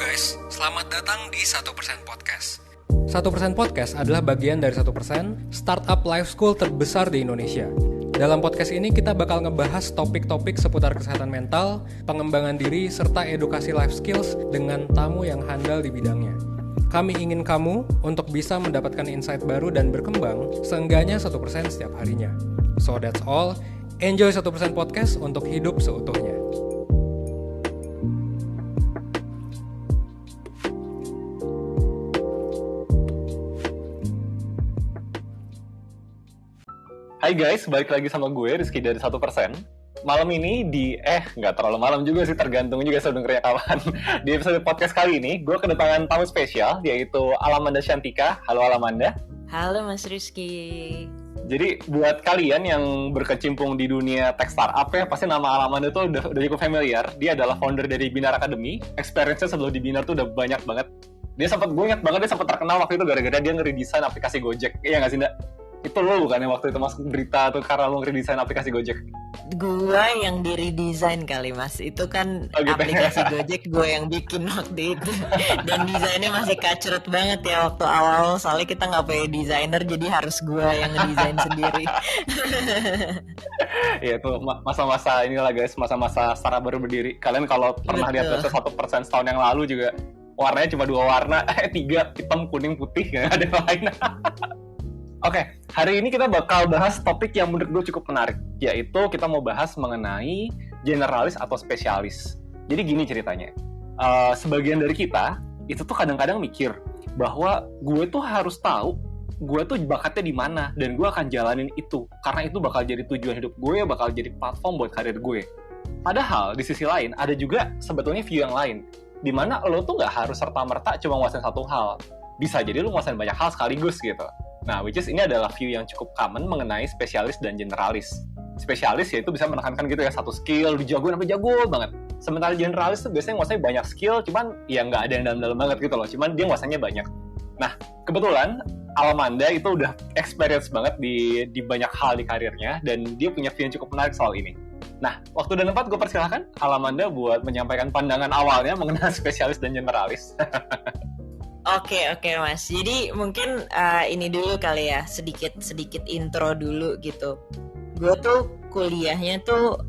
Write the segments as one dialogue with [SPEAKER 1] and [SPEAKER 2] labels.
[SPEAKER 1] guys, selamat datang di 1% Podcast. 1% Podcast adalah bagian dari 1% startup life school terbesar di Indonesia. Dalam podcast ini kita bakal ngebahas topik-topik seputar kesehatan mental, pengembangan diri, serta edukasi life skills dengan tamu yang handal di bidangnya. Kami ingin kamu untuk bisa mendapatkan insight baru dan berkembang seenggaknya 1% setiap harinya. So that's all, enjoy 1% Podcast untuk hidup seutuhnya.
[SPEAKER 2] Hai guys, balik lagi sama gue, Rizky dari 1%. Malam ini nggak terlalu malam juga sih, tergantung juga saya dengernya kapan. Di episode podcast kali ini, gue kedatangan tamu spesial, yaitu Alamanda Shantika. Halo Alamanda.
[SPEAKER 3] Halo Mas Rizky.
[SPEAKER 2] Jadi buat kalian yang berkecimpung di dunia tech startup ya, pasti nama Alamanda tuh udah cukup familiar. Dia adalah founder dari Binar Academy. Experience-nya sebelum di Binar tuh udah banyak banget. Gue ingat banget dia sempat terkenal waktu itu gara-gara dia ngeredesain aplikasi Gojek. Iya nggak sih, Nda? Itu lo bukan yang waktu itu masuk berita tuh karena lo ngeredesain aplikasi Gojek?
[SPEAKER 3] Gua yang di-redesign kali Mas. Itu kan aplikasi Gojek gue yang bikin waktu itu. Dan desainnya masih kacrut banget ya waktu awal. Soalnya kita nggak punya desainer, jadi harus gue yang ngedesain sendiri.
[SPEAKER 2] Iya tuh masa-masa inilah guys, masa-masa startup baru berdiri. Kalian kalau pernah lihat episode 1% setahun yang lalu juga warnanya cuma 2 warna, 3, hitam, kuning, putih, nggak ada yang lain. Oke, hari ini kita bakal bahas topik yang menurut gue cukup menarik, yaitu kita mau bahas mengenai generalis atau spesialis. Jadi gini ceritanya, sebagian dari kita itu tuh kadang-kadang mikir bahwa gue tuh harus tahu gue tuh bakatnya di mana dan gue akan jalanin itu, karena itu bakal jadi tujuan hidup gue, bakal jadi platform buat karir gue. Padahal di sisi lain ada juga sebetulnya view yang lain, di mana lo tuh nggak harus serta-merta cuma nguasain satu hal, bisa jadi lo nguasain banyak hal sekaligus gitu. Nah, which is ini adalah view yang cukup common mengenai spesialis dan generalis. Spesialis yaitu bisa menekankan gitu ya, satu skill, dijagoin sampai jago banget. Sementara generalis tuh biasanya nguasain banyak skill, cuman ya nggak ada yang dalam-dalam banget gitu loh, cuman dia nguasanya banyak. Nah, kebetulan Alamanda itu udah experience banget di banyak hal di karirnya, dan dia punya view yang cukup menarik soal ini. Nah, waktu dan tempat gue persilahkan Alamanda buat menyampaikan pandangan awalnya mengenai spesialis dan generalis.
[SPEAKER 3] Oke Mas. Jadi mungkin ini dulu kali ya, sedikit intro dulu gitu. Gue tuh kuliahnya tuh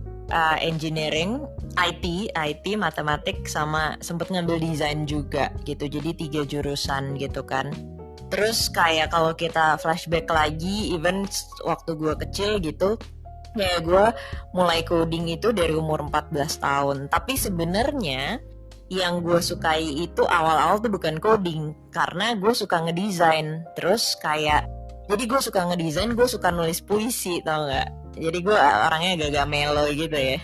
[SPEAKER 3] engineering, IT, matematik, sama sempet ngambil desain juga gitu. Jadi 3 jurusan gitu kan. Terus kayak kalau kita flashback lagi, even waktu gue kecil gitu, ya gue mulai coding itu dari umur 14 tahun. Tapi sebenarnya yang gue sukai itu awal-awal tuh bukan coding, karena gue suka ngedesain. Terus kayak, jadi gue suka ngedesain, gue suka nulis puisi, tau gak? Jadi gue orangnya agak-agak melo gitu ya.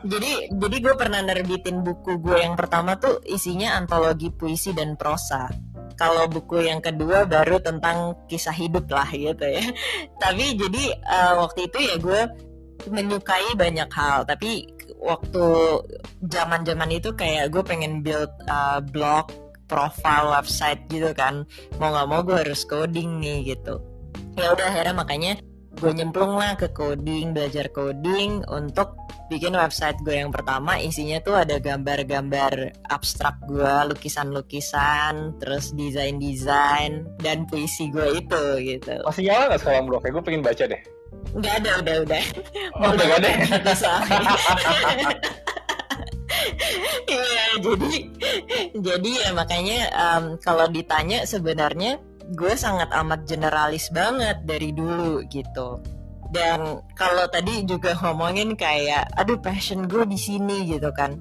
[SPEAKER 3] Jadi gue pernah nerbitin buku gue yang pertama tuh isinya antologi puisi dan prosa. Kalau buku yang kedua baru tentang kisah hidup lah gitu ya. Tapi jadi waktu itu ya gue menyukai banyak hal, tapi waktu zaman itu kayak gue pengen build blog, profile, website gitu kan, mau nggak mau gue harus coding nih gitu. Ya udah akhirnya makanya gue nyemplung lah ke coding, belajar coding untuk bikin website gue yang pertama. Isinya tuh ada gambar-gambar abstrak gue, lukisan-lukisan, terus desain-desain dan puisi gue itu gitu.
[SPEAKER 2] Masih nyala nggak sekarang bro? Kayak gue pengen baca deh.
[SPEAKER 3] Nggak ada, udah.
[SPEAKER 2] Oh, udah nggak ada.
[SPEAKER 3] Iya, jadi ya makanya kalau ditanya sebenarnya gue sangat amat generalis banget dari dulu gitu. Dan kalau tadi juga ngomongin kayak, aduh passion gue di sini gitu kan.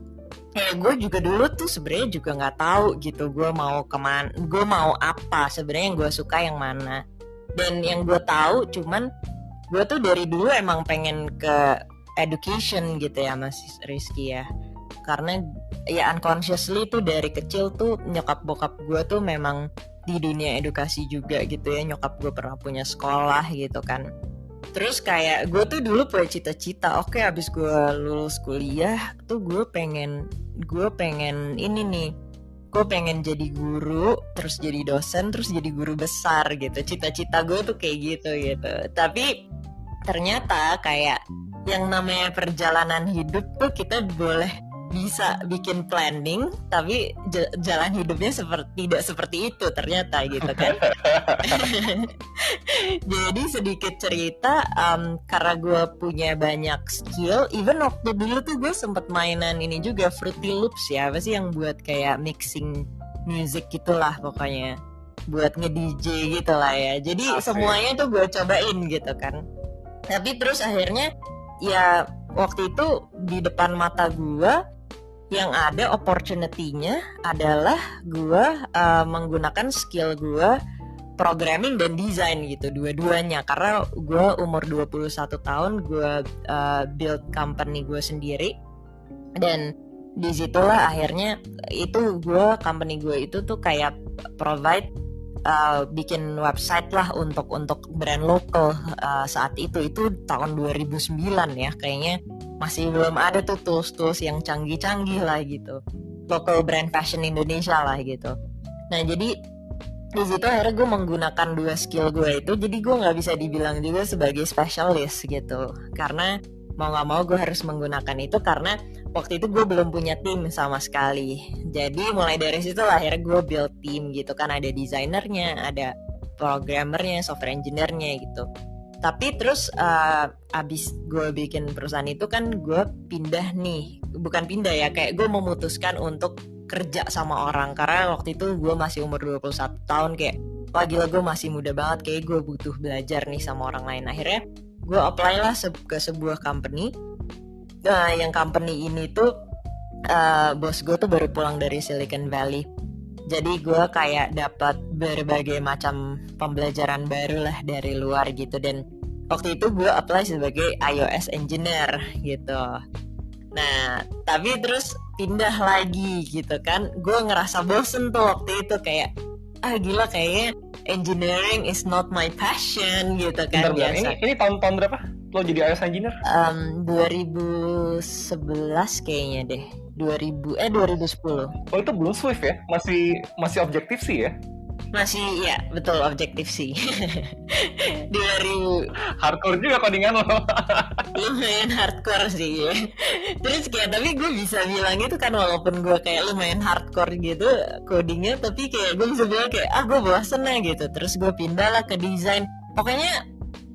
[SPEAKER 3] Ya gue juga dulu tuh sebenarnya juga nggak tahu gitu gue mau kemana, gue mau apa sebenarnya, yang gue suka yang mana. Dan yang gue tahu cuman gue tuh dari dulu emang pengen ke education gitu ya Mas Rizky ya. Karena ya unconsciously tuh dari kecil tuh nyokap bokap gue tuh memang di dunia edukasi juga gitu ya. Nyokap gue pernah punya sekolah gitu kan. Terus kayak gue tuh dulu punya cita-cita, oke, abis gue lulus kuliah tuh gue pengen ini nih, gue pengen jadi guru, terus jadi dosen, terus jadi guru besar gitu. Cita-cita gue tuh kayak gitu. Tapi ternyata kayak yang namanya perjalanan hidup tuh kita boleh bisa bikin planning tapi jalan hidupnya tidak seperti itu ternyata gitu kan. Jadi sedikit cerita, karena gue punya banyak skill, even waktu dulu tuh gue sempet mainan ini juga, Fruity Loops ya, apa sih yang buat kayak mixing music gitulah pokoknya, buat nge-DJ gitu lah ya. Jadi semuanya tuh gue cobain gitu kan. Tapi terus akhirnya ya waktu itu di depan mata gue yang ada opportunity-nya adalah gue menggunakan skill gue programming dan desain gitu, dua-duanya. Karena gue umur 21 tahun, gue build company gue sendiri. Dan disitulah akhirnya itu company gue itu tuh kayak provide bikin website lah untuk brand lokal saat itu tahun 2009 ya, kayaknya masih belum ada tuh tools yang canggih-canggih lah gitu, local brand fashion Indonesia lah gitu. Nah jadi di situ akhirnya gue menggunakan dua skill gue itu, jadi gue nggak bisa dibilang juga sebagai spesialis gitu, karena mau nggak mau gue harus menggunakan itu karena waktu itu gue belum punya tim sama sekali. Jadi mulai dari situ lah akhirnya gue build tim gitu kan, ada desainernya, ada programmernya, software engineer-nya gitu. Tapi terus abis gue bikin perusahaan itu kan gue bukan pindah ya, kayak gue memutuskan untuk kerja sama orang. Karena waktu itu gue masih umur 21 tahun, kayak wah gila gue masih muda banget, kayak gue butuh belajar nih sama orang lain. Akhirnya gue apply lah ke sebuah company. Yang company ini tuh bos gue tuh baru pulang dari Silicon Valley. Jadi gue kayak dapat berbagai macam pembelajaran baru lah dari luar gitu. Dan waktu itu gue apply sebagai iOS engineer gitu. Nah tapi terus pindah lagi gitu kan. Gue ngerasa bosen tuh waktu itu, kayak gila kayaknya engineering is not my passion gitu kan.
[SPEAKER 2] Bentar, ini tahun berapa lo jadi iOS engineer?
[SPEAKER 3] 2011 kayaknya deh. 2010.
[SPEAKER 2] Oh itu belum Swift ya? Masih objektif sih ya?
[SPEAKER 3] Masih ya, betul objektif sih. 2000
[SPEAKER 2] hardcore juga codingan lo.
[SPEAKER 3] lumayan hardcore sih ya. Terus kayak tapi gue bisa bilang itu kan, walaupun gue kayak lumayan hardcore gitu codingnya, tapi kayak gue bisa bilang kayak gue bosen lah gitu. Terus gue pindah lah ke desain. Pokoknya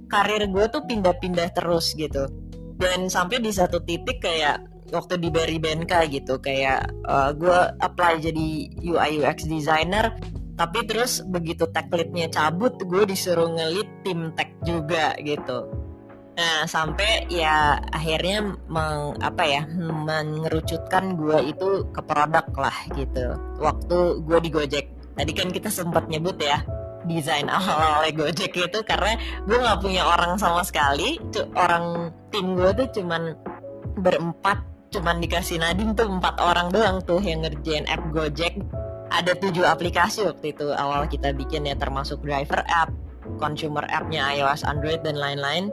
[SPEAKER 3] karir gue tuh pindah-pindah terus gitu. Dan sampai di satu titik kayak waktu di Barry Benka gitu, kayak gue apply jadi UI UX designer, tapi terus begitu tech lead-nya cabut, gue disuruh nge-lead tim tech juga gitu. Nah sampai ya akhirnya mengerucutkan gue itu ke produk lah gitu. Waktu gue di Gojek, tadi kan kita sempat nyebut ya desain awal-awal Gojek itu, karena gue nggak punya orang sama sekali. Orang tim gue tuh cuman berempat, cuman dikasih Nadine tuh 4 orang doang tuh yang ngerjain app Gojek. Ada 7 aplikasi waktu itu awal kita bikin ya, termasuk driver app, consumer app-nya iOS, Android dan lain-lain.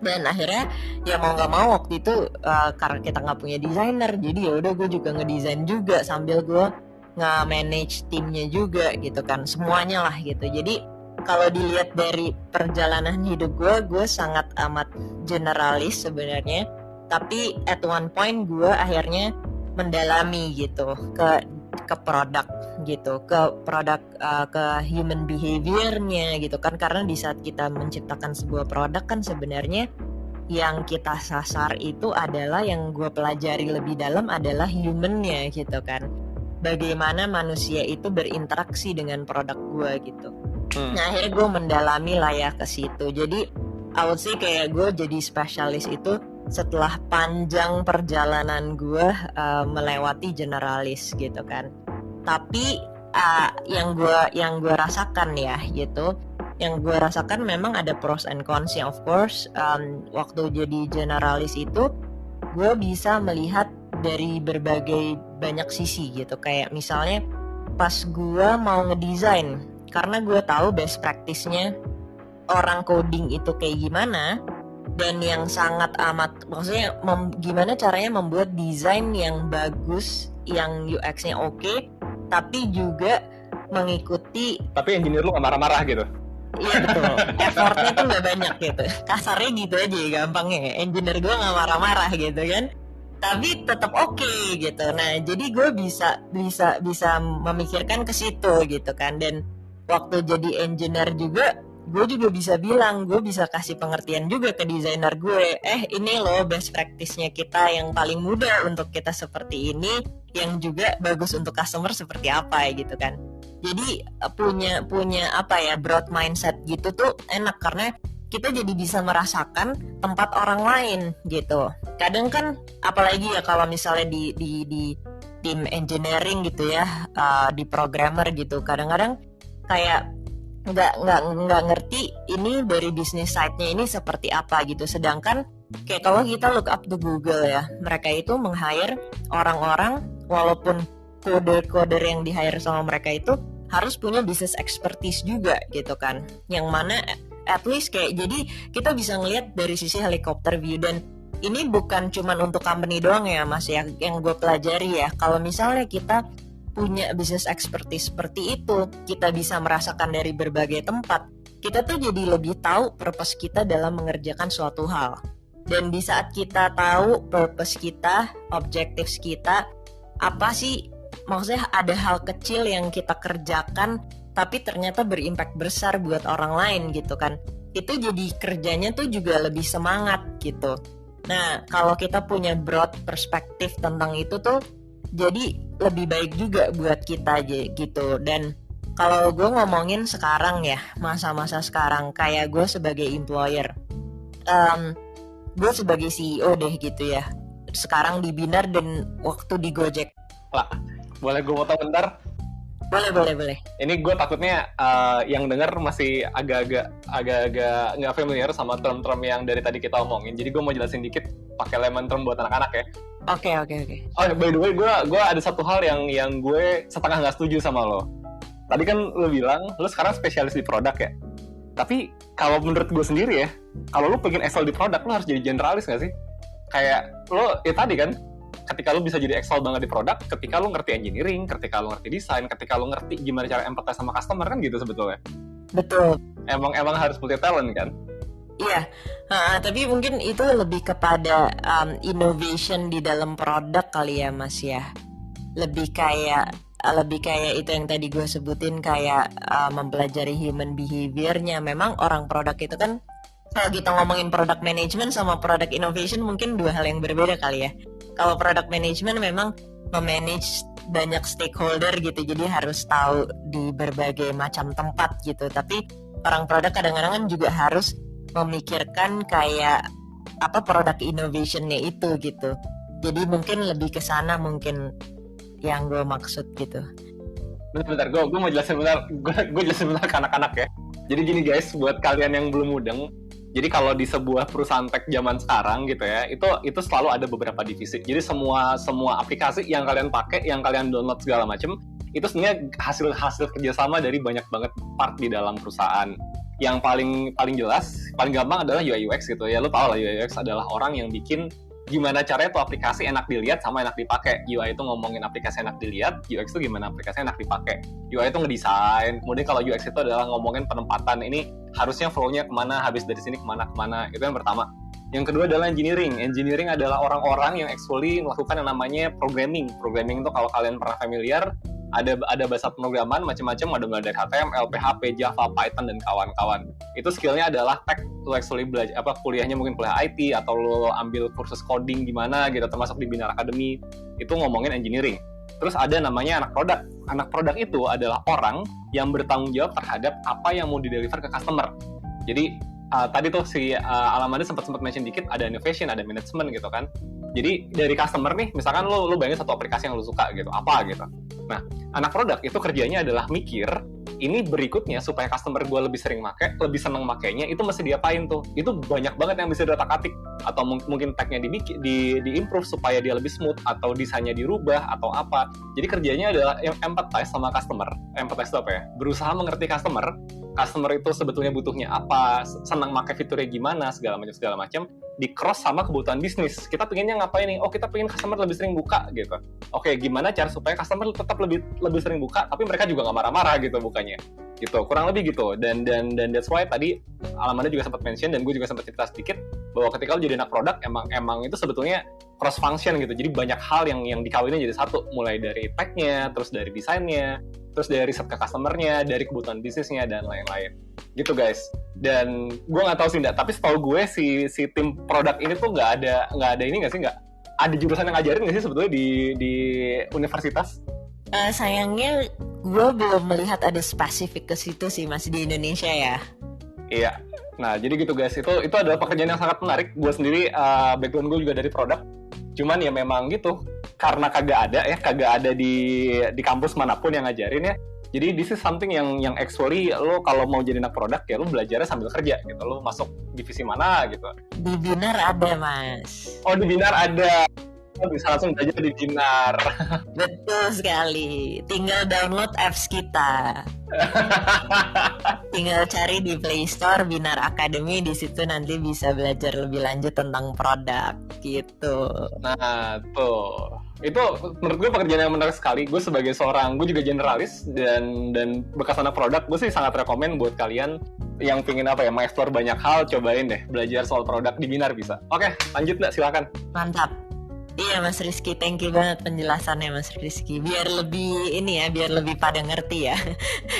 [SPEAKER 3] Dan akhirnya ya mau nggak mau waktu itu karena kita nggak punya desainer, jadi ya udah gue juga ngedesain juga sambil gue nge-manage timnya juga gitu kan, semuanya lah gitu. Jadi kalau dilihat dari perjalanan hidup gue sangat amat generalis sebenarnya. Tapi at one point gue akhirnya mendalami gitu ke produk gitu, ke human behaviornya gitu kan. Karena di saat kita menciptakan sebuah produk kan sebenarnya yang kita sasar itu adalah, yang gue pelajari lebih dalam adalah humannya gitu kan. Bagaimana manusia itu berinteraksi dengan produk gue gitu. Nah akhirnya gue mendalami lah ya ke situ. Jadi I would say kayak gue jadi spesialis itu setelah panjang perjalanan gue melewati generalis gitu kan. Tapi yang gue rasakan ya gitu, yang gue rasakan memang ada pros and cons ya. Of course waktu jadi generalis itu gue bisa melihat dari berbagai banyak sisi gitu. Kayak misalnya pas gue mau ngedesain, karena gue tahu best practice-nya orang coding itu kayak gimana, dan yang sangat amat maksudnya gimana caranya membuat desain yang bagus, yang UX-nya oke, tapi juga mengikuti.
[SPEAKER 2] Tapi engineer lu gak marah-marah gitu?
[SPEAKER 3] Iya betul, effortnya tuh gak banyak gitu. Kasarnya gitu aja gampangnya, engineer gue gak marah-marah gitu kan. tapi tetap oke gitu. Nah, jadi gue bisa memikirkan ke situ gitu kan. Dan waktu jadi engineer juga, gue juga bisa bilang, gue bisa kasih pengertian juga ke desainer gue. Ini loh best practice-nya kita yang paling mudah untuk kita seperti ini, yang juga bagus untuk customer seperti apa ya gitu kan. Jadi punya apa ya, broad mindset gitu tuh enak, karena kita jadi bisa merasakan tempat orang lain gitu. Kadang kan apalagi ya kalau misalnya di tim engineering gitu ya, di programmer gitu, kadang-kadang kayak nggak ngerti ini dari bisnis side-nya ini seperti apa gitu. Sedangkan kayak kalau kita look up to Google ya, mereka itu meng-hire orang-orang, walaupun coder yang di-hire sama mereka itu harus punya business expertise juga gitu kan, yang mana at least kayak jadi kita bisa ngelihat dari sisi helikopter view. Dan ini bukan cuman untuk company doang ya Mas ya, yang gue pelajari ya, kalau misalnya kita punya business expertise seperti itu, kita bisa merasakan dari berbagai tempat, kita tuh jadi lebih tahu purpose kita dalam mengerjakan suatu hal. Dan di saat kita tahu purpose kita, objectives kita, apa sih, maksudnya ada hal kecil yang kita kerjakan tapi ternyata berimpact besar buat orang lain gitu kan, itu jadi kerjanya tuh juga lebih semangat gitu. Nah, kalau kita punya broad perspektif tentang itu tuh jadi lebih baik juga buat kita gitu. Dan kalau gue ngomongin sekarang ya, masa-masa sekarang, kayak gue sebagai employer, gue sebagai CEO deh gitu ya, sekarang di Binar dan waktu di Gojek.
[SPEAKER 2] Lah, boleh gue potong bentar?
[SPEAKER 3] Boleh.
[SPEAKER 2] Ini gue takutnya yang denger masih agak-agak nggak familiar sama term-term yang dari tadi kita omongin. Jadi gue mau jelasin dikit pakai layman term buat anak-anak ya.
[SPEAKER 3] Oke.
[SPEAKER 2] Oh, by the way, gue ada satu hal yang gue setengah nggak setuju sama lo. Tadi kan lo bilang lo sekarang spesialis di produk ya. Tapi kalau menurut gue sendiri ya, kalau lo pengen excel di produk, lo harus jadi generalis nggak sih? Kayak lo ya tadi kan, ketika lo bisa jadi excel banget di produk, ketika lo ngerti engineering, ketika lo ngerti desain, ketika lo ngerti gimana cara empathize sama customer, kan gitu sebetulnya.
[SPEAKER 3] Betul.
[SPEAKER 2] Emang harus multi talent kan?
[SPEAKER 3] Iya, tapi mungkin itu lebih kepada innovation di dalam produk kali ya Mas ya. Lebih kayak itu yang tadi gue sebutin, kayak mempelajari human behavior-nya. Memang orang produk itu kan, kalau kita ngomongin product management sama product innovation mungkin dua hal yang berbeda kali ya. Kalau product management memang memanage banyak stakeholder gitu, jadi harus tahu di berbagai macam tempat gitu. Tapi orang produk kadang-kadang kan juga harus memikirkan kayak apa product innovation-nya itu gitu. Jadi mungkin lebih ke sana mungkin yang gue maksud gitu.
[SPEAKER 2] Bentar, gue mau jelasin bentar. Gue jelasin bentar ke anak-anak ya. Jadi gini guys, buat kalian yang belum mudeng, jadi kalau di sebuah perusahaan tech zaman sekarang gitu ya, itu selalu ada beberapa divisi. Jadi semua aplikasi yang kalian pakai, yang kalian download segala macam, itu sebenarnya hasil kerjasama dari banyak banget part di dalam perusahaan. Yang paling jelas, paling gampang adalah UI UX gitu ya. Lo tau lah, UI UX adalah orang yang bikin gimana caranya tuh aplikasi enak dilihat sama enak dipakai. UI itu ngomongin aplikasi enak dilihat, UX itu gimana aplikasi enak dipakai. UI itu ngedesain, kemudian kalau UX itu adalah ngomongin penempatan, ini harusnya flow-nya kemana, habis dari sini kemana, itu yang pertama. Yang kedua adalah engineering adalah orang-orang yang actually melakukan yang namanya programming itu kalau kalian pernah familiar, ada bahasa pemrograman macam-macam, ada mulai dari HTML, PHP, Java, Python, dan kawan-kawan. Itu skillnya adalah tech, lo actually belajar kuliahnya mungkin kuliah IT atau lo ambil kursus coding gimana gitu, termasuk di Binar Academy, itu ngomongin engineering. Terus ada namanya anak produk. Anak produk itu adalah orang yang bertanggung jawab terhadap apa yang mau di-deliver ke customer. Jadi tadi tuh si Alamanda sempat mention dikit, ada innovation, ada management gitu kan. Jadi dari customer nih, misalkan lo bayangin satu aplikasi yang lo suka gitu, apa gitu. Nah, anak produk itu kerjanya adalah mikir, ini berikutnya supaya customer gue lebih sering make, lebih seneng makainya, itu mesti diapain tuh. Itu banyak banget yang bisa diotak-atik. Atau mungkin tag-nya di-improve supaya dia lebih smooth, atau desainnya dirubah, atau apa. Jadi kerjanya adalah empathize sama customer. Empathize itu apa ya? Berusaha mengerti customer itu sebetulnya butuhnya apa, senang pakai fiturnya gimana, segala macam, di cross sama kebutuhan bisnis. Kita pengennya ngapain nih? Oh, kita pengen customer lebih sering buka gitu. Oke, gimana cara supaya customer tetap lebih sering buka, tapi mereka juga nggak marah-marah gitu bukanya. Gitu, kurang lebih gitu. Dan that's why tadi Alamanda juga sempat mention, dan gue juga sempat cerita sedikit, bahwa ketika lu jadi anak produk emang itu sebetulnya cross function gitu. Jadi banyak hal yang dikawinin jadi satu, mulai dari tech-nya, terus dari desainnya, terus dari riset ke customer-nya, dari kebutuhan bisnisnya dan lain-lain. Gitu guys. Dan gue nggak tahu sih Nda, tapi setahu gue si tim produk ini tuh nggak ada ini nggak sih, nggak ada jurusan yang ngajarin nggak sih sebetulnya di universitas?
[SPEAKER 3] Sayangnya gue belum melihat ada spesifik ke situ sih Mas di Indonesia ya.
[SPEAKER 2] Iya. Nah, jadi gitu guys, itu adalah pekerjaan yang sangat menarik. Gue sendiri, background gue juga dari produk. Cuman ya memang gitu, karena kagak ada di kampus manapun yang ngajarin ya. Jadi this is something yang actually lo kalau mau jadi anak produk ya lo belajarnya sambil kerja gitu. Lo masuk divisi mana gitu.
[SPEAKER 3] Di Binar ada Mas.
[SPEAKER 2] Oh, di Binar ada. Lo bisa langsung belajar di Binar.
[SPEAKER 3] Betul sekali. Tinggal download apps kita. Tinggal cari di Play Store Binar Academy, di situ nanti bisa belajar lebih lanjut tentang produk gitu.
[SPEAKER 2] Nah, tuh. Itu menurut gue pekerjaan yang menarik sekali. Gue sebagai gue juga generalis dan bekas anak produk, gue sih sangat rekomen buat kalian yang pingin mengeksplor banyak hal, cobain deh belajar soal produk di Binar bisa. Oke, lanjut Mbak, silakan.
[SPEAKER 3] Mantap. Iya Mas Rizky, thank you banget penjelasannya Mas Rizky. Biar lebih pada ngerti ya.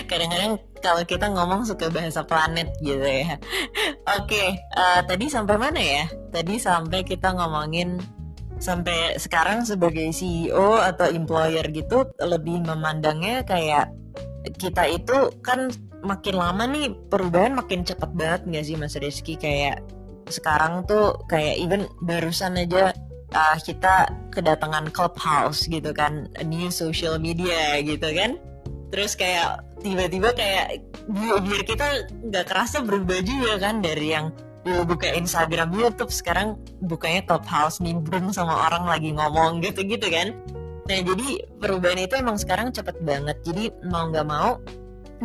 [SPEAKER 3] Kadang-kadang kalau kita ngomong suka bahasa planet gitu ya. Oke, tadi sampai mana ya? Tadi sampai kita ngomongin sampai sekarang sebagai CEO atau employer gitu, lebih memandangnya kayak kita itu kan makin lama nih perubahan makin cepat banget nggak sih Mas Rizky? Kayak sekarang tuh kayak even barusan aja kita kedatangan Clubhouse gitu kan, new social media gitu kan. Terus kayak tiba-tiba kayak biar kita nggak kerasa berubah juga kan, dari yang dulu buka Instagram, YouTube, sekarang bukanya Clubhouse, nimbrung sama orang lagi ngomong gitu-gitu kan. Nah jadi perubahan itu emang sekarang cepet banget. Jadi mau nggak mau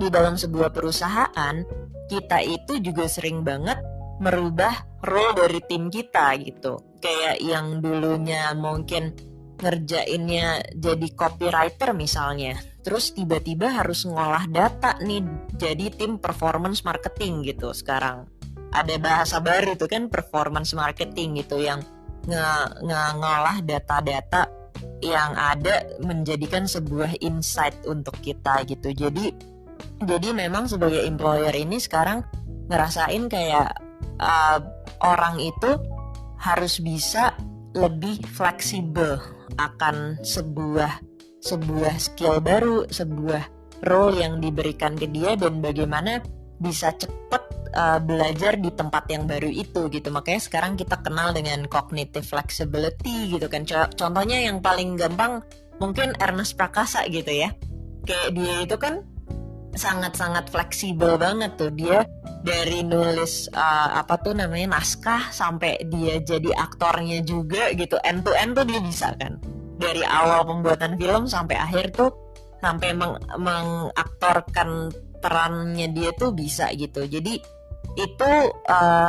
[SPEAKER 3] di dalam sebuah perusahaan kita itu juga sering banget merubah role dari tim kita gitu. Kayak yang dulunya mungkin ngerjainnya jadi copywriter misalnya, terus tiba-tiba harus ngolah data nih jadi tim performance marketing gitu. Sekarang ada bahasa baru tuh kan, performance marketing gitu, yang ngolah data-data yang ada menjadikan sebuah insight untuk kita gitu. Jadi memang sebagai employer ini sekarang ngerasain kayak orang itu harus bisa lebih fleksibel akan sebuah skill baru, sebuah role yang diberikan ke dia, dan bagaimana bisa cepat belajar di tempat yang baru itu gitu. Makanya sekarang kita kenal dengan cognitive flexibility gitu kan. Contohnya yang paling gampang mungkin Ernest Prakasa gitu ya. Kayak dia itu kan sangat-sangat fleksibel banget tuh. Dia dari nulis naskah sampai dia jadi aktornya juga gitu, end to end tuh dia bisa kan, dari awal pembuatan film sampai akhir tuh, sampai mengaktorkan perannya dia tuh bisa gitu. Jadi itu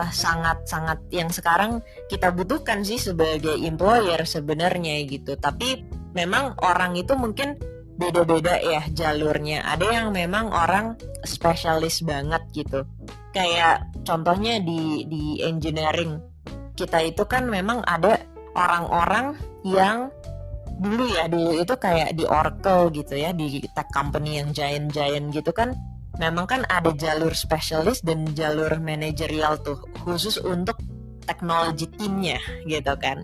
[SPEAKER 3] sangat-sangat yang sekarang kita butuhkan sih sebagai employer sebenarnya gitu. Tapi memang orang itu mungkin beda-beda ya jalurnya. Ada yang memang orang spesialis banget gitu. Kayak contohnya di engineering kita itu kan memang ada orang-orang yang dulu itu kayak di Oracle gitu ya, di tech company yang giant gitu kan, memang kan ada jalur spesialis dan jalur manajerial tuh khusus untuk teknologi timnya gitu kan.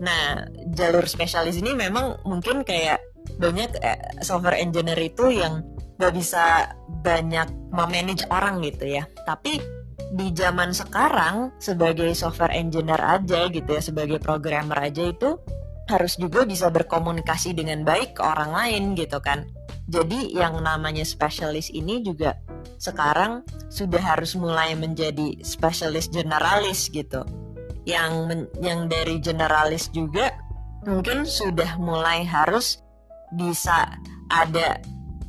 [SPEAKER 3] Nah jalur spesialis ini memang mungkin kayak banyak software engineer itu yang gak bisa banyak memanage orang gitu ya. Tapi di zaman sekarang sebagai software engineer aja gitu ya, sebagai programmer aja itu harus juga bisa berkomunikasi dengan baik ke orang lain gitu kan. Jadi yang namanya spesialis ini juga sekarang sudah harus mulai menjadi spesialis generalis gitu. Yang dari generalis juga mungkin sudah mulai harus bisa ada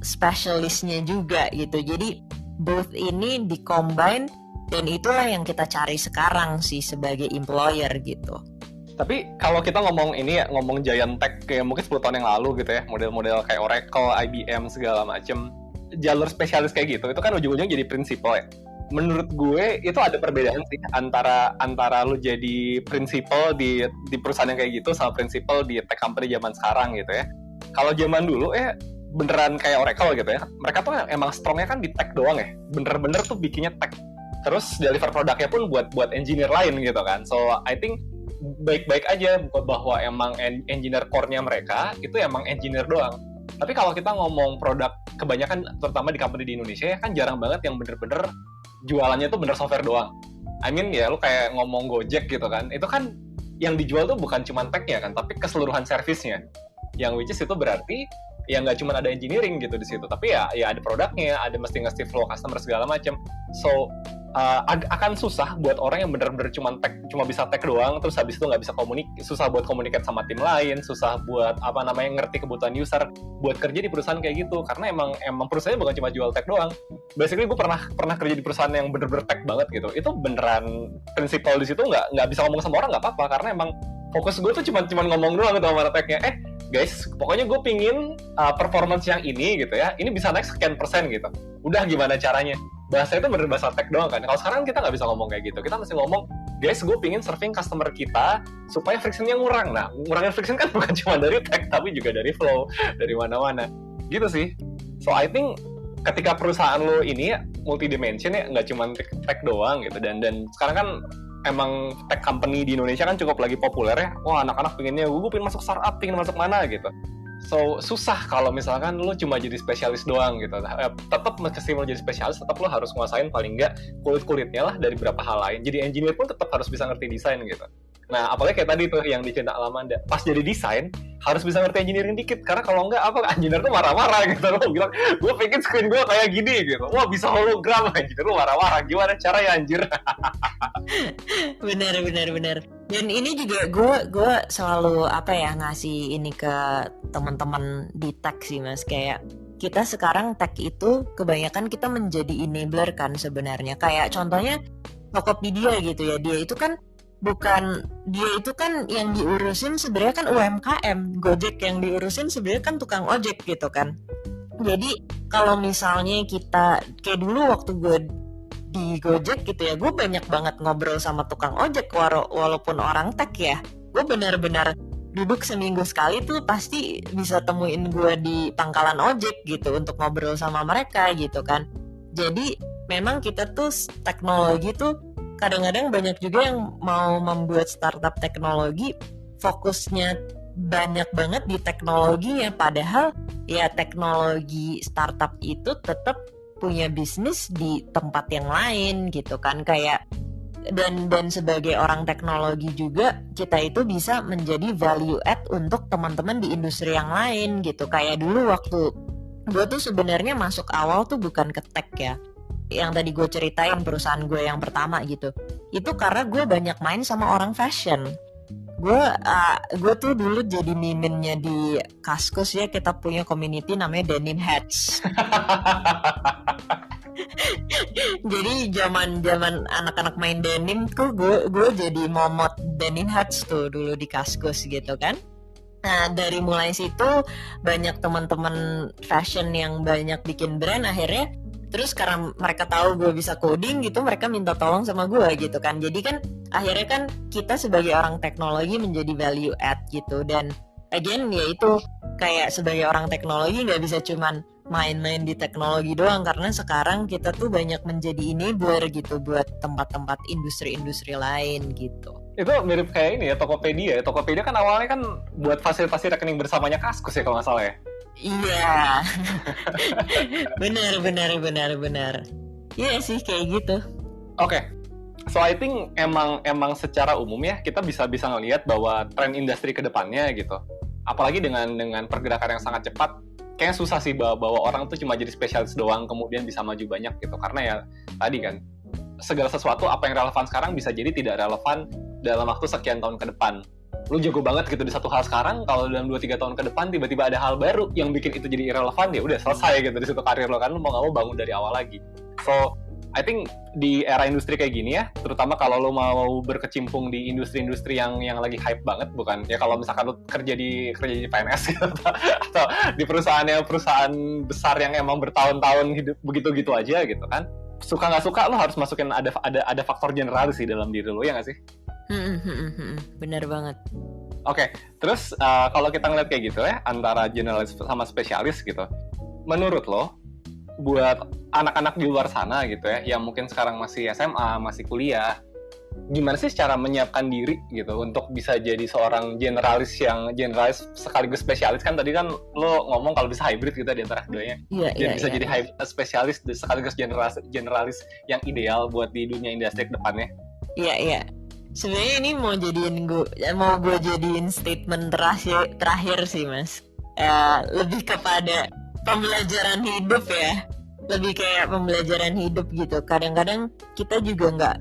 [SPEAKER 3] spesialisnya juga gitu. Jadi both ini di-combine, dan itulah yang kita cari sekarang sih sebagai employer gitu.
[SPEAKER 2] Tapi kalau kita ngomong giant tech kayak mungkin 10 tahun yang lalu gitu ya, model-model kayak Oracle, IBM segala macem, jalur spesialis kayak gitu itu kan ujung-ujungnya jadi prinsipal ya. menurut gue itu ada perbedaan sih antara lu jadi principal di perusahaan yang kayak gitu sama principal di tech company zaman sekarang gitu ya. Kalau zaman dulu beneran kayak Oracle gitu ya, mereka tuh emang strongnya kan di tech doang ya, bener-bener tuh bikinnya tech, terus deliver produknya pun buat engineer lain gitu kan. So I think baik-baik aja bahwa emang engineer core-nya mereka itu emang engineer doang. Tapi kalau kita ngomong produk, kebanyakan terutama di company di Indonesia ya kan jarang banget yang bener-bener jualannya tuh bener software doang. I mean ya lu kayak ngomong Gojek gitu kan, itu kan yang dijual tuh bukan cuma tech-nya kan, tapi keseluruhan servisnya. Yang which is itu berarti ya nggak cuma ada engineering gitu di situ, tapi ya ada produknya, ada mesti nge-serve flow customer segala macam. So akan susah buat orang yang bener-bener cuma bisa tech doang, terus habis itu nggak bisa susah buat komunikasi sama tim lain, susah buat ngerti kebutuhan user, buat kerja di perusahaan kayak gitu, karena emang perusahaannya bukan cuma jual tech doang. Basically gue pernah kerja di perusahaan yang bener-bener tech banget gitu, itu beneran prinsipal di situ nggak bisa ngomong sama orang nggak apa-apa, karena emang fokus gue tuh cuma ngomong doang gitu sama tech-nya, guys, pokoknya gue pingin performance yang ini gitu ya, ini bisa naik sekian persen gitu. Udah gimana caranya? Bahasa itu bener bahasa tech doang kan. Kalau sekarang kita nggak bisa ngomong kayak gitu. Kita mesti ngomong, guys, gue pingin serving customer kita supaya frictionnya ngurang. Nah, ngurangin friction kan bukan cuma dari tech, tapi juga dari flow, dari mana-mana. Gitu sih. So, I think ketika perusahaan lo ini multidimension ya, nggak cuma tech doang gitu. Dan sekarang kan emang tech company di Indonesia kan cukup lagi populer ya. Wah, anak-anak pengennya, gue pengen masuk startup, pengen masuk mana gitu. So, susah kalau misalkan lo cuma jadi spesialis doang gitu. Tetap meski mau jadi spesialis, tetap lo harus nguasain paling nggak kulit-kulitnya lah dari beberapa hal lain. Jadi engineer pun tetap harus bisa ngerti desain gitu. Nah, apalagi kayak tadi tuh yang dicerita Alamanda. Pas jadi desain, harus bisa ngerti engineering dikit. Karena kalau nggak, engineer tuh marah-marah gitu. Lo bilang, gue pengen screen gue kayak gini gitu. Wah, bisa hologram. Engineer lo marah-marah. Gimana caranya anjir?
[SPEAKER 3] Bener. Dan ini juga gue selalu ngasih ini ke teman-teman di tech sih mas, kayak kita sekarang tech itu kebanyakan kita menjadi enabler kan sebenarnya. Kayak contohnya Tokopedia gitu ya, dia itu kan yang diurusin sebenarnya kan UMKM, Gojek yang diurusin sebenarnya kan tukang ojek gitu kan. Jadi kalau misalnya kita kayak dulu waktu gue di Gojek gitu ya, gue banyak banget ngobrol sama tukang ojek walaupun orang tech ya. Gue benar-benar duduk seminggu sekali tuh pasti bisa temuin gue di pangkalan ojek gitu untuk ngobrol sama mereka gitu kan. Jadi memang kita tuh teknologi tuh kadang-kadang banyak juga yang mau membuat startup teknologi fokusnya banyak banget di teknologinya, padahal ya teknologi startup itu tetap punya bisnis di tempat yang lain gitu kan. Kayak dan sebagai orang teknologi juga kita itu bisa menjadi value add untuk teman-teman di industri yang lain gitu. Kayak dulu waktu gue tuh sebenarnya masuk awal tuh bukan ke tech ya, yang tadi gue ceritain perusahaan gue yang pertama gitu, itu karena gue banyak main sama orang fashion. Gue tuh dulu jadi miminnya di Kaskus ya, kita punya community namanya Denim Hats. Jadi zaman anak-anak main denim tuh gue jadi momot Denim Hats tuh dulu di Kaskus gitu kan. Nah dari mulai situ banyak teman-teman fashion yang banyak bikin brand, akhirnya terus karena mereka tahu gue bisa coding gitu, mereka minta tolong sama gue gitu kan. Jadi kan akhirnya kan kita sebagai orang teknologi menjadi value add gitu. Dan again ya itu kayak sebagai orang teknologi nggak bisa cuman main-main di teknologi doang, karena sekarang kita tuh banyak menjadi enabler gitu buat tempat-tempat industri-industri lain gitu.
[SPEAKER 2] Itu mirip kayak ini ya, Tokopedia. Tokopedia kan awalnya kan buat fasilitasi rekening bersamanya Kaskus ya kalau nggak salah ya.
[SPEAKER 3] Iya. benar. Iya sih kayak gitu.
[SPEAKER 2] Oke. So I think emang secara umum ya kita bisa ngelihat bahwa tren industri ke depannya gitu. Apalagi dengan pergerakan yang sangat cepat, kayaknya susah sih bahwa orang tuh cuma jadi spesialis doang kemudian bisa maju banyak gitu. Karena ya tadi kan segala sesuatu apa yang relevan sekarang bisa jadi tidak relevan dalam waktu sekian tahun ke depan. Lu jago banget gitu di satu hal sekarang, kalau dalam 2-3 tahun ke depan tiba-tiba ada hal baru yang bikin itu jadi irrelevan, ya udah selesai gitu di situ karir lo kan, lu mau nggak mau bangun dari awal lagi. So I think di era industri kayak gini ya, terutama kalau lo mau berkecimpung di industri-industri yang lagi hype banget, bukan ya kalau misalkan lo kerja di PNS gitu, atau di perusahaan besar yang emang bertahun-tahun hidup begitu-gitu aja gitu kan, suka nggak suka lo harus masukin ada faktor generalis sih dalam diri lo, ya nggak sih?
[SPEAKER 3] Bener banget.
[SPEAKER 2] Oke, terus kalau kita ngeliat kayak gitu ya, antara generalis sama spesialis gitu, menurut lo, buat anak-anak di luar sana gitu ya, yang mungkin sekarang masih SMA, masih kuliah, gimana sih cara menyiapkan diri gitu untuk bisa jadi seorang generalis sekaligus spesialis? Kan tadi kan lo ngomong kalau bisa hybrid gitu di antara keduanya. Bisa jadi spesialis sekaligus generalis yang ideal buat di dunia industri ke depannya.
[SPEAKER 3] Iya. Sebenarnya ini mau gue jadiin statement terakhir sih, Mas. Lebih kepada pembelajaran hidup ya. Lebih kayak pembelajaran hidup gitu. Kadang-kadang kita juga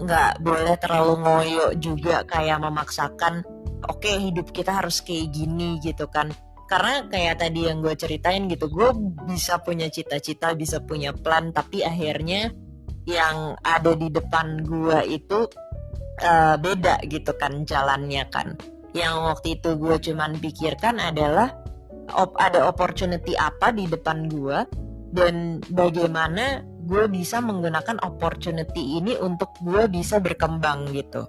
[SPEAKER 3] nggak boleh terlalu ngoyo juga, kayak memaksakan oke, hidup kita harus kayak gini gitu kan. Karena kayak tadi yang gue ceritain gitu, gue bisa punya cita-cita, bisa punya plan, tapi akhirnya yang ada di depan gue itu beda gitu kan jalannya kan. Yang waktu itu gue cuman pikirkan adalah ada opportunity apa di depan gue, dan bagaimana gue bisa menggunakan opportunity ini untuk gue bisa berkembang gitu.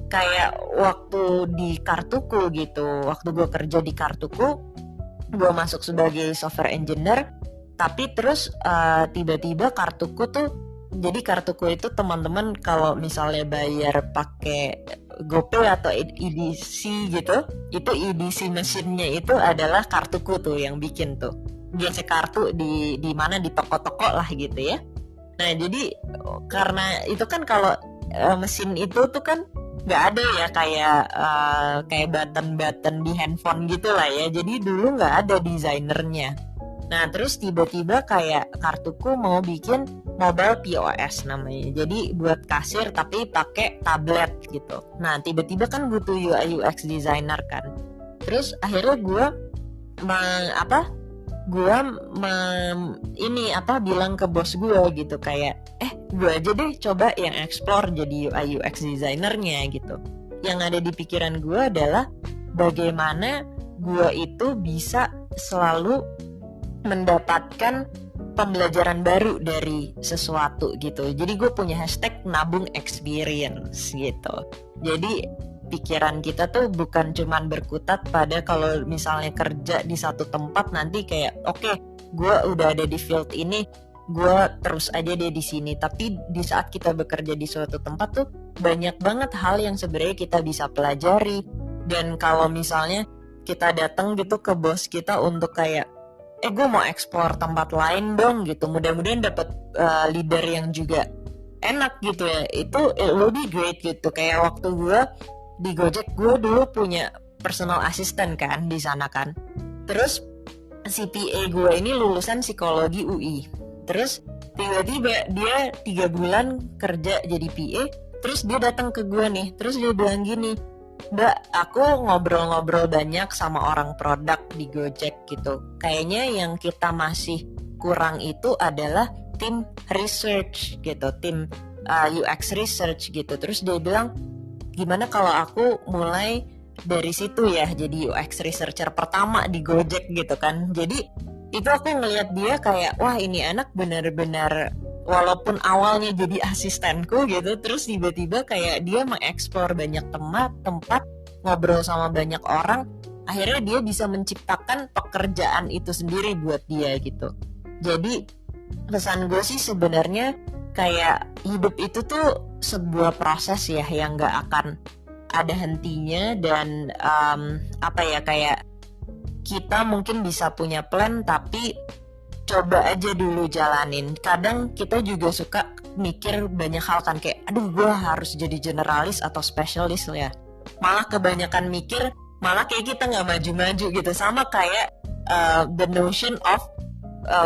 [SPEAKER 3] Kayak waktu di Kartuku gitu, waktu gue kerja di Kartuku, gue masuk sebagai software engineer, tapi terus tiba-tiba Kartuku tuh, jadi Kartuku itu teman-teman kalau misalnya bayar pakai GoPay atau EDC gitu, itu EDC mesinnya itu adalah Kartuku tuh yang bikin tuh. Gesek kartu di mana, di toko-toko lah gitu ya. Nah jadi karena itu kan kalau mesin itu tuh kan nggak ada ya kayak button di handphone gitu lah ya. Jadi dulu nggak ada desainernya. Nah terus tiba-tiba kayak Kartuku mau bikin mobile POS namanya. Jadi buat kasir tapi pakai tablet gitu. Nah tiba-tiba kan butuh UI UX designer kan. Terus akhirnya gue bilang ke bos gue gitu kayak gue aja deh coba yang explore jadi UI UX designernya gitu. Yang ada di pikiran gue adalah bagaimana gue itu bisa selalu mendapatkan pembelajaran baru dari sesuatu gitu. Jadi gue punya hashtag nabung experience gitu. Jadi pikiran kita tuh bukan cuman berkutat pada kalau misalnya kerja di satu tempat nanti kayak oke, gue udah ada di field ini, gue terus aja deh di sini. Tapi di saat kita bekerja di suatu tempat tuh banyak banget hal yang sebenarnya kita bisa pelajari. Dan kalau misalnya kita datang gitu ke bos kita untuk kayak gue mau explore tempat lain dong gitu, mudah-mudahan dapat leader yang juga enak gitu ya, itu it will be great gitu. Kayak waktu gue di Gojek, gue dulu punya personal assistant kan di sana kan. Terus si PA gue ini lulusan psikologi UI. Terus tiba-tiba dia 3 bulan kerja jadi PA. Terus dia datang ke gue nih. Terus dia bilang gini, Mbak, aku ngobrol-ngobrol banyak sama orang produk di Gojek gitu. Kayaknya yang kita masih kurang itu adalah tim research gitu, tim UX research gitu. Terus dia bilang, gimana kalau aku mulai dari situ ya, jadi UX researcher pertama di Gojek gitu kan. Jadi itu aku ngelihat dia kayak, wah ini anak benar-benar, walaupun awalnya jadi asistenku gitu, terus tiba-tiba kayak dia mengeksplor banyak tempat, ngobrol sama banyak orang, akhirnya dia bisa menciptakan pekerjaan itu sendiri buat dia gitu. Jadi pesan gue sih sebenarnya kayak hidup itu tuh sebuah proses ya yang gak akan ada hentinya. Dan kayak kita mungkin bisa punya plan tapi coba aja dulu jalanin. Kadang kita juga suka mikir banyak hal kan, kayak aduh gue harus jadi generalis atau spesialis ya. Malah kebanyakan mikir, malah kayak kita gak maju-maju gitu. Sama kayak the notion of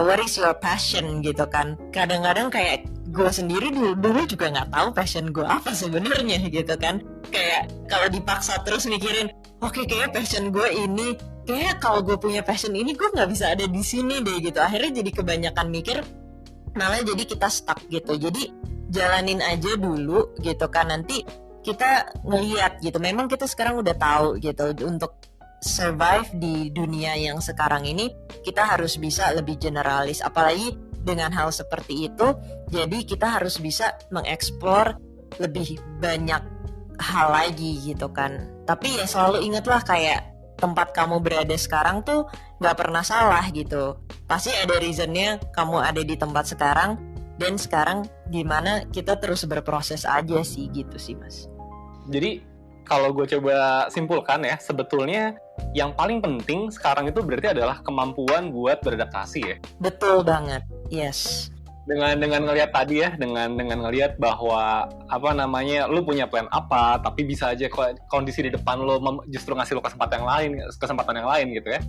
[SPEAKER 3] what is your passion gitu kan. Kadang-kadang kayak gue sendiri dulu juga nggak tahu passion gue apa sebenarnya gitu kan. Kayak kalau dipaksa terus mikirin, oke, kayak passion gue ini, kayak kalau gue punya passion ini gue nggak bisa ada di sini deh gitu. Akhirnya jadi kebanyakan mikir, malah jadi kita stuck gitu. Jadi jalanin aja dulu gitu kan, nanti kita ngeliat gitu. Memang kita sekarang udah tahu gitu, untuk survive di dunia yang sekarang ini kita harus bisa lebih generalis. Apalagi dengan hal seperti itu, jadi kita harus bisa mengeksplor lebih banyak hal lagi gitu kan. Tapi ya selalu ingatlah kayak tempat kamu berada sekarang tuh gak pernah salah gitu. Pasti ada reasonnya kamu ada di tempat sekarang, dan sekarang gimana kita terus berproses aja sih gitu sih Mas.
[SPEAKER 2] Jadi kalau gue coba simpulkan ya, sebetulnya yang paling penting sekarang itu berarti adalah kemampuan buat beradaptasi ya.
[SPEAKER 3] Betul banget, yes.
[SPEAKER 2] Dengan ngelihat tadi ya, dengan ngelihat bahwa apa namanya, lu punya plan apa, tapi bisa aja kondisi di depan lu justru ngasih lu kesempatan yang lain gitu ya.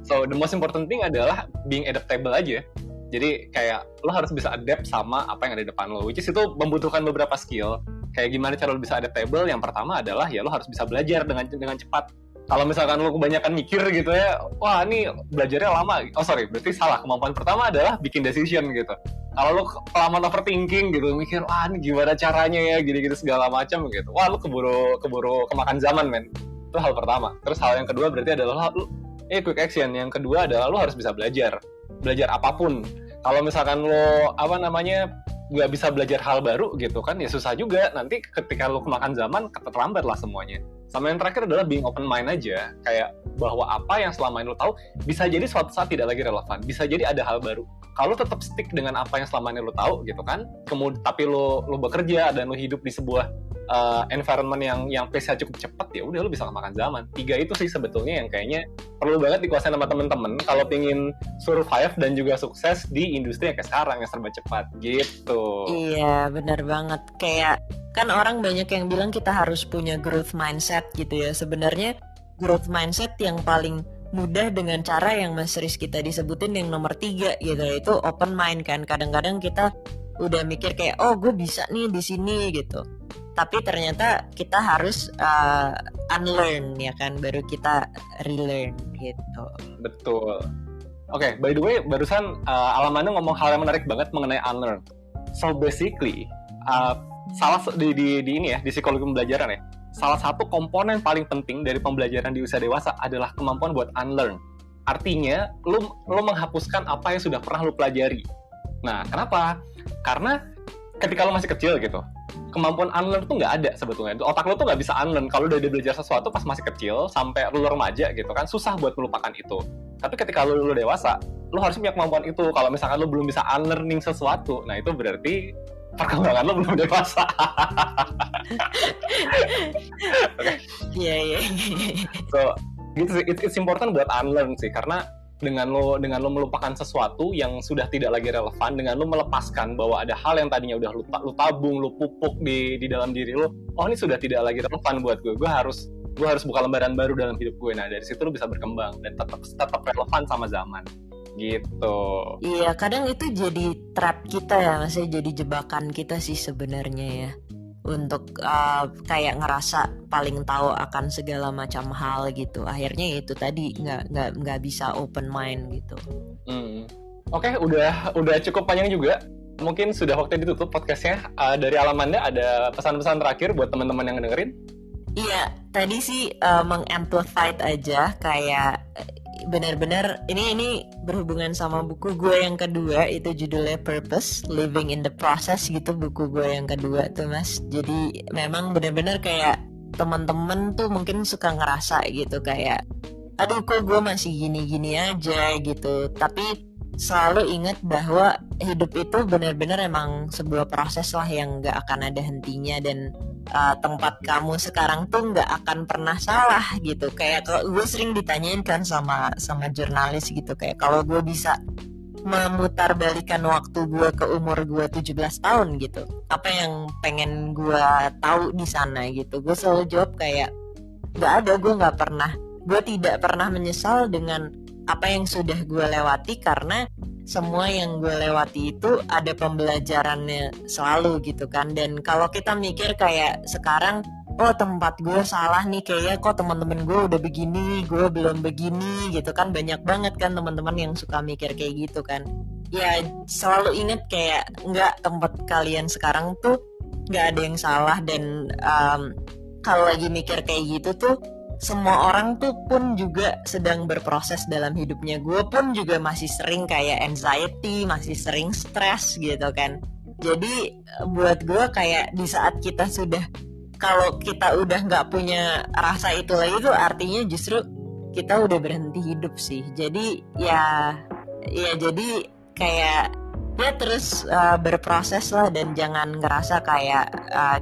[SPEAKER 2] So the most important thing adalah being adaptable aja. Jadi kayak lu harus bisa adapt sama apa yang ada di depan lu, which is itu membutuhkan beberapa skill. Kayak gimana cara lu bisa adaptable? Yang pertama adalah ya lu harus bisa belajar dengan cepat. Kalau misalkan lu kebanyakan mikir gitu ya, wah ini belajarnya lama. Berarti salah. Kemampuan pertama adalah bikin decision gitu. Kalau lu kelamaan overthinking gitu, mikir, wah ini gimana caranya ya, gini-gini segala macam gitu. Wah lu keburu kemakan zaman, men. Itu hal pertama. Terus hal yang kedua berarti adalah quick action. Yang kedua adalah lu harus bisa belajar. Belajar apapun. Kalau misalkan lu nggak bisa belajar hal baru gitu kan, ya susah juga. Nanti ketika lu kemakan zaman, terlambat lah semuanya. Sama yang terakhir adalah being open mind aja. Kayak bahwa apa yang selama ini lu tahu, bisa jadi suatu saat tidak lagi relevan. Bisa jadi ada hal baru. Kalau tetap stick dengan apa yang selama ini lu tahu gitu kan, kemudian tapi lu bekerja dan lu hidup di sebuah environment yang pace-nya cukup cepat, ya udah lu bisa kemakan zaman. 3 itu sih sebetulnya yang kayaknya perlu banget dikuasain sama temen-temen kalau pingin survive dan juga sukses di industri yang kayak sekarang yang serba cepat gitu.
[SPEAKER 3] Iya, benar banget. Kayak kan orang banyak yang bilang kita harus punya growth mindset gitu ya. Sebenarnya growth mindset yang paling mudah dengan cara yang Mas Rizky tadi sebutin yang nomor 3 gitu, yaitu open mind kan. Kadang-kadang kita udah mikir kayak, oh gue bisa nih di sini gitu, tapi ternyata kita harus unlearn ya kan, baru kita relearn gitu.
[SPEAKER 2] Betul. Oke, by the way, barusan Alamanda ngomong hal yang menarik banget mengenai unlearn. So basically, salah di ini ya, di psikologi pembelajaran ya, salah satu komponen paling penting dari pembelajaran di usia dewasa adalah kemampuan buat unlearn. Artinya, lu menghapuskan apa yang sudah pernah lu pelajari. Nah, kenapa? Karena ketika lu masih kecil gitu, kemampuan unlearn tuh nggak ada sebetulnya. Otak lu tuh nggak bisa unlearn. Kalau udah belajar sesuatu pas masih kecil sampai lu remaja gitu kan, susah buat melupakan itu. Tapi ketika lu dewasa, lu harus punya kemampuan itu. Kalau misalkan lu belum bisa unlearning sesuatu, nah itu berarti perkembangan lu belum dewasa.
[SPEAKER 3] Iya.
[SPEAKER 2] So, gitu sih, it's important buat unlearn sih, karena dengan lo melupakan sesuatu yang sudah tidak lagi relevan, dengan lo melepaskan bahwa ada hal yang tadinya udah lu tabung, lu pupuk di dalam diri lo, oh ini sudah tidak lagi relevan buat gue harus buka lembaran baru dalam hidup gue. Nah dari situ lo bisa berkembang dan tetap relevan sama zaman gitu.
[SPEAKER 3] Iya, kadang itu jadi trap kita ya, maksudnya jadi jebakan kita sih sebenarnya ya, untuk kayak ngerasa paling tahu akan segala macam hal gitu. Akhirnya itu tadi nggak bisa open mind gitu.
[SPEAKER 2] Oke, udah cukup panjang juga. Mungkin sudah waktunya ditutup podcastnya. Dari Alamanda ada pesan-pesan terakhir buat teman-teman yang dengerin?
[SPEAKER 3] Iya, tadi sih mengamplify aja, kayak benar-benar ini berhubungan sama buku gue yang kedua, itu judulnya Purpose, Living in the Process gitu, buku gue yang kedua tuh Mas. Jadi memang benar-benar kayak teman-teman tuh mungkin suka ngerasa gitu kayak, aduh kok gue masih gini-gini aja gitu. Tapi selalu ingat bahwa hidup itu benar-benar emang sebuah proses lah yang gak akan ada hentinya, dan tempat kamu sekarang tuh nggak akan pernah salah gitu. Kayak kalau gue sering ditanyain kan sama jurnalis gitu, kayak kalau gue bisa memutarbalikan waktu gue ke umur gue 17 tahun gitu, apa yang pengen gue tahu di sana gitu. Gue selalu jawab kayak nggak ada, gue tidak pernah menyesal dengan apa yang sudah gue lewati, karena semua yang gue lewati itu ada pembelajarannya selalu gitu kan. Dan kalau kita mikir kayak sekarang, oh tempat gue salah nih, kayaknya kok teman-teman gue udah begini, gue belum begini gitu kan. Banyak banget kan teman-teman yang suka mikir kayak gitu kan. Ya selalu ingat kayak nggak, tempat kalian sekarang tuh nggak ada yang salah. Dan kalau lagi mikir kayak gitu tuh semua orang tuh pun juga sedang berproses dalam hidupnya. Gue pun juga masih sering kayak anxiety, masih sering stres gitu kan. Jadi buat gue kayak di saat kita sudah, kalau kita udah nggak punya rasa itu lagi tuh artinya justru kita udah berhenti hidup sih. Jadi ya jadi kayak ya terus berproses lah, dan jangan ngerasa kayak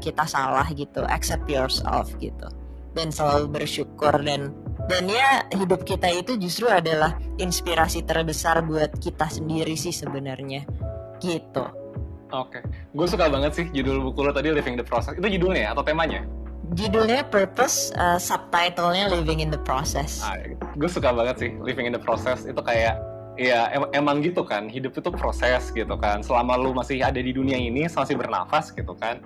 [SPEAKER 3] kita salah gitu. Accept yourself gitu, dan selalu bersyukur, dan ya hidup kita itu justru adalah inspirasi terbesar buat kita sendiri sih sebenarnya gitu.
[SPEAKER 2] Oke, gue suka banget sih judul buku lo tadi, Living the Process. Itu judulnya atau temanya?
[SPEAKER 3] Judulnya Purpose, subtitlenya Living in the Process.
[SPEAKER 2] Gue suka banget sih Living in the Process. Itu kayak ya emang gitu kan, hidup itu proses gitu kan. Selama lu masih ada di dunia ini, masih bernafas gitu kan,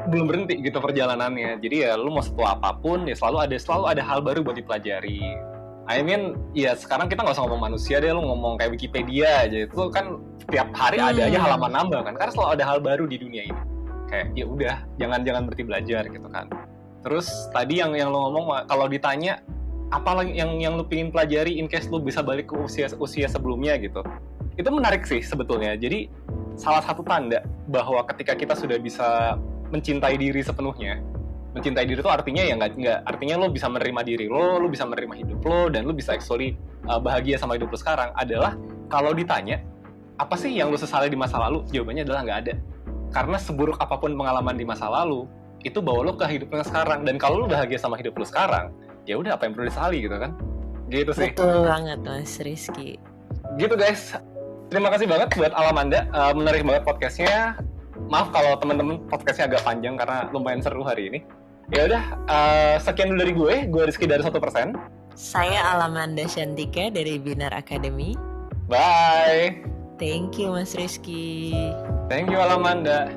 [SPEAKER 2] belum berhenti gitu perjalanannya. Jadi ya lu mau setua apapun ya selalu ada hal baru buat dipelajari. I mean, ya sekarang kita nggak usah ngomong manusia deh, lu ngomong kayak Wikipedia aja, itu kan tiap hari ada aja halaman nambah kan, karena selalu ada hal baru di dunia ini. Kayak ya udah, jangan berhenti belajar gitu kan. Terus tadi yang lu ngomong, kalau ditanya apa lagi yang lu pengen pelajari in case lu bisa balik ke usia sebelumnya gitu, itu menarik sih sebetulnya. Jadi salah satu tanda bahwa ketika kita sudah bisa mencintai diri sepenuhnya. Mencintai diri itu artinya ya nggak artinya lo bisa menerima diri lo bisa menerima hidup lo, dan lo bisa actually bahagia sama hidup lo sekarang. Adalah kalau ditanya apa sih yang lo sesali di masa lalu, jawabannya adalah nggak ada. Karena seburuk apapun pengalaman di masa lalu itu bawa lo ke hidup lo sekarang, dan kalau lo bahagia sama hidup lo sekarang, ya udah apa yang perlu disesali gitu kan. Gitu sih.
[SPEAKER 3] Betul banget Mas Rizky.
[SPEAKER 2] Gitu guys. Terima kasih banget buat Alamanda, menarik banget podcastnya. Maaf kalau teman-teman podcastnya agak panjang karena lumayan seru hari ini. Ya udah, sekian dulu dari gue Rizky dari 1%.
[SPEAKER 3] Saya Alamanda Shantika dari Binar Academy.
[SPEAKER 2] Bye.
[SPEAKER 3] Thank you Mas Rizky.
[SPEAKER 2] Thank you Alamanda.